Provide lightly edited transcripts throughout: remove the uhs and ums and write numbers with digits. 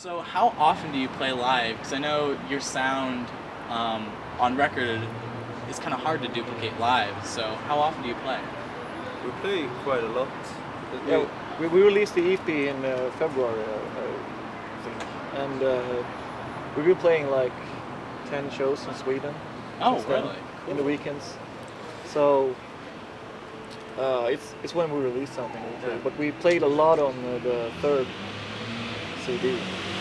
So how often do you play live? Because I know your sound on record is kind of hard to duplicate live. So how often do you play? We play quite a lot. Yeah, we released the EP in February, I think, and we've been playing like 10 shows in Sweden. Oh, really? Cool. In the weekends. So it's when we release something. Yeah. But we played a lot on the third CD.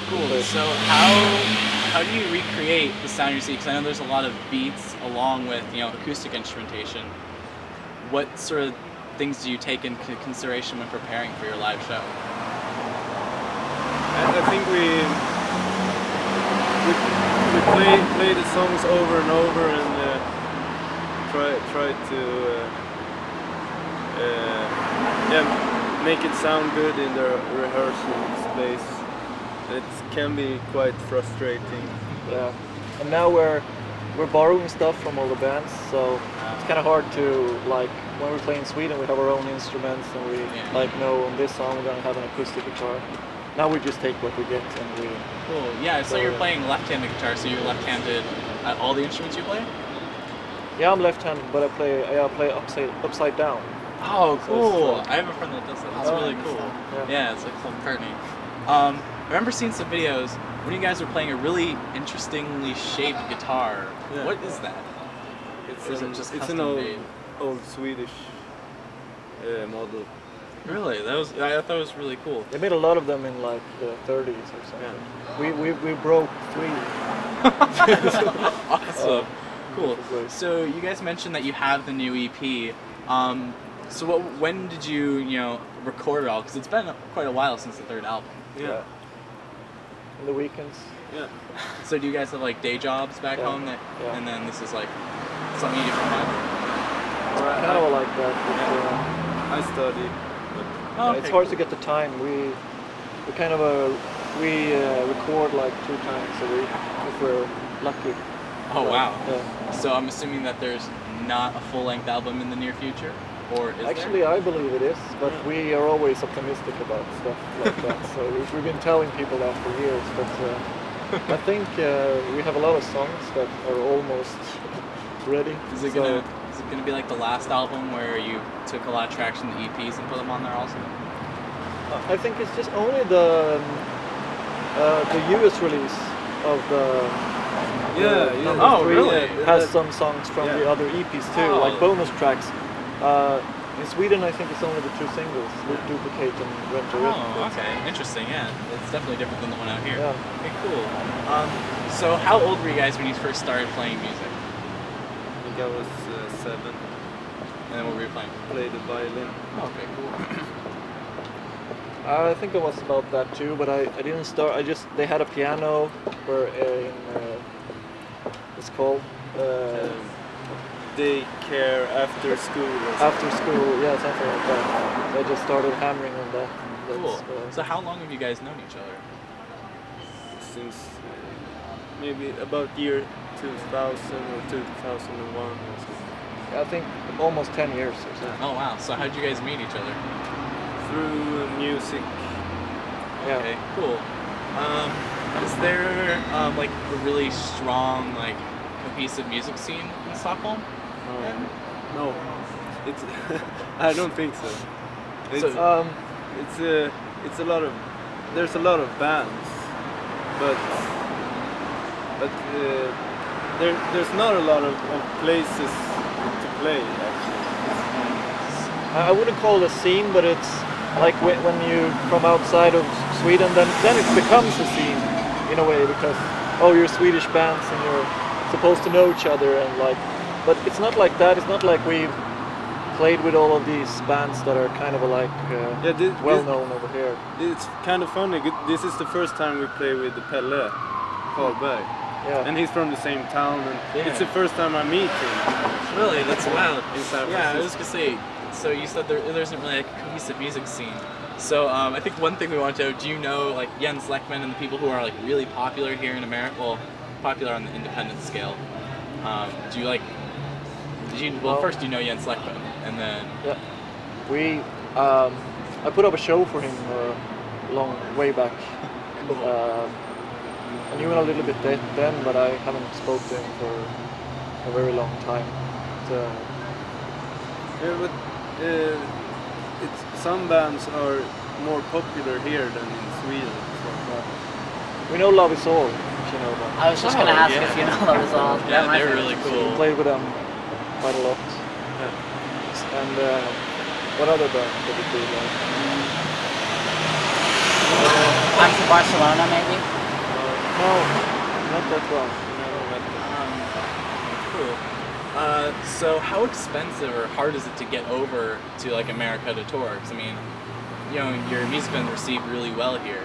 Cool. So how do you recreate the sound you see? Because I know there's a lot of beats along with acoustic instrumentation. What sort of things do you take into consideration when preparing for your live show? I think we play the songs over and over and try to make it sound good in the rehearsal space. It can be quite frustrating. Yeah, and now we're borrowing stuff from all the bands, so it's kind of hard to, like, when we play in Sweden we have our own instruments and we know on this song we're gonna have an acoustic guitar. Now we just take what we get and we... Cool. Yeah, so you're playing left-handed guitar, so you're left-handed at all the instruments you play? Yeah, I'm left-handed, but I play upside down. Oh, cool! So I have a friend that does that. That's really cool. Yeah, it's like full McCartney. I remember seeing some videos when you guys were playing a really interestingly shaped guitar. Yeah. What is that? It's an old Swedish model. Really? I thought it was really cool. They made a lot of them in like the 30s or something. Yeah. We broke 3. Awesome. Cool. So you guys mentioned that you have the new EP. So when did you record it all? Because it's been quite a while since the third album. Yeah. In the weekends. Yeah. So do you guys have like day jobs back home and then this is like something you do from home? Kind of like that. But, I study. Okay, it's hard to get the time. We kind of record like 2 times a week if we're lucky. Oh, wow. Yeah. So I'm assuming that there's not a full-length album in the near future, or is Actually, there? I believe it is, but we are always optimistic about stuff like that. So we've been telling people that for years, but I think we have a lot of songs that are almost ready. Is it gonna be like the last album where you took a lot of tracks from the EPs and put them on there also? I think it's just only the US release of the Oh, really? Has some songs from the other EPs too, like bonus tracks. In Sweden, I think it's only the 2 singles, Duplicate and Rent a Rhythm. Oh, okay, interesting. Yeah, it's definitely different than the one out here. Yeah. Okay, cool. So how old were you guys when you first started playing music? I think I was 7. And then what were you playing? Played the violin. Oh, okay, cool. I think I was about that too, but I didn't start. They had a piano where it's called daycare after school. After school, yeah, something like that. I just started hammering on that. Cool. So how long have you guys known each other? Since maybe about year 2000 or 2001 or something. I think almost 10 years or so. Oh wow, so how'd you guys meet each other? Through music. Yeah. Okay, cool. Is there like a really strong like cohesive music scene in Stockholm? No, it's I don't think so. It's a lot of there's a lot of bands, but there's not a lot of places to play actually. I wouldn't call it a scene, but it's like when you from outside of Sweden, then it becomes a scene in a way because you're Swedish bands and you're supposed to know each other and like, but it's not like that. It's not like we've played with all of these bands that are kind of well known over here. It's kind of funny. This is the first time we play with Pelle Karlberg. Yeah. And he's from the same town, and it's the first time I meet him. Really, that's wild. In San Yeah, I Francisco. was gonna say. So you said there isn't really like a cohesive music scene. So I think one thing we want to know, do you know like Jens Lekman and the people who are like really popular here in America? Well, popular on the independent scale. Do you like? First you know Jens Lekman, and then I put up a show for him way back. I knew him a little bit then, but I haven't spoken to him for a very long time. Yeah, but some bands are more popular here than in Sweden. So. We know Love Is All, if you know them. I was just going to ask if you know Love Is All. Yeah, they're really cool. We played with them quite a lot. And what other band did we do? I'm from Barcelona, maybe? No, not that one. Cool. So how expensive or hard is it to get over to like America to tour? Because I mean, you know, your music's been received really well here.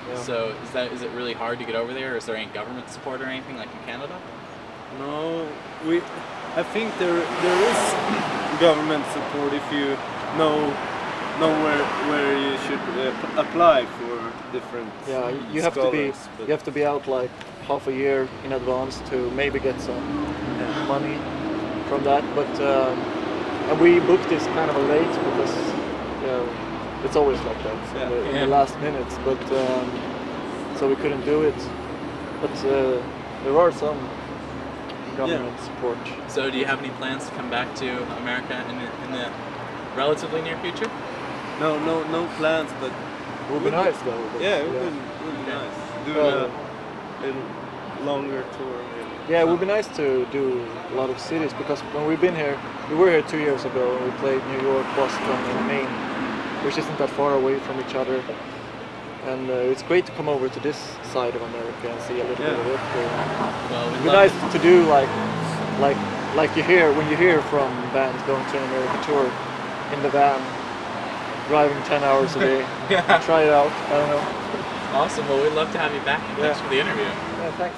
Yeah. So is it really hard to get over there? Or is there any government support or anything like in Canada? No, I think there is government support if you know where you should apply for different. Yeah, you have to be out like half a year in advance to maybe get some money from that. But and we booked this kind of late because it's always like that in the last minutes. But so we couldn't do it. But there are some government support. So do you have any plans to come back to America in the relatively near future? No plans, but it would be nice though. Yeah, it would be nice. Do a little longer tour. Maybe. Yeah, it would be nice to do a lot of cities because when we've been here, we were here 2 years ago and we played New York, Boston and Maine, which isn't that far away from each other. And it's great to come over to this side of America and see a little bit of it. Well, it'd be nice to do like you hear when you hear from bands going to an American tour in the van, driving 10 hours a day. Try it out. I don't know. Awesome. Well, we'd love to have you back. Thanks for the interview. Yeah, thanks.